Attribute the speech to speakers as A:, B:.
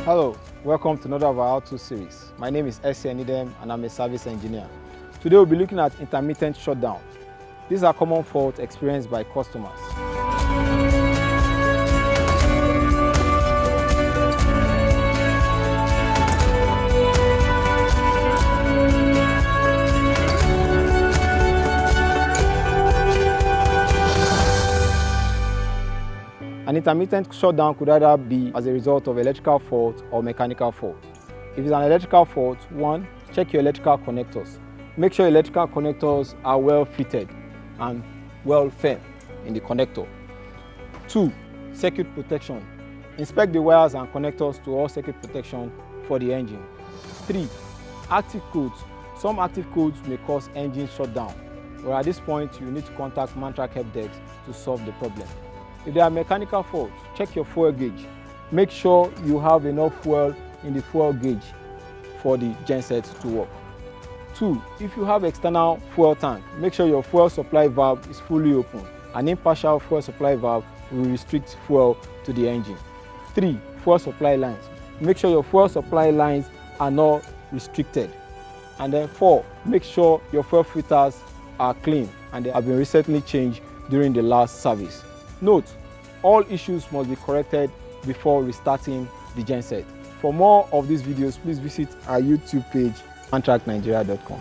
A: Hello, welcome to another of our How-To series. My name is S. Nidem and I'm a service engineer. Today we'll be looking at intermittent shutdown. These are common faults experienced by customers. An intermittent shutdown could either be as a result of electrical fault or mechanical fault. If it's an electrical fault, 1. Check your electrical connectors. Make sure electrical connectors are well fitted and well firm in the connector. 2. Circuit protection. Inspect the wires and connectors to all circuit protection for the engine. 3. Active codes. Some active codes may cause engine shutdown, but at this point you need to contact Mantrack help desk to solve the problem. If there are mechanical faults, check your fuel gauge. Make sure you have enough fuel in the fuel gauge for the genset to work. 2. If you have external fuel tank, make sure your fuel supply valve is fully open. An impartial fuel supply valve will restrict fuel to the engine. 3. Fuel supply lines. Make sure your fuel supply lines are not restricted. And then 4. Make sure your fuel filters are clean and they have been recently changed during the last service. Note, all issues must be corrected before restarting the genset. For more of these videos, please visit our YouTube page, mantracknigeria.com.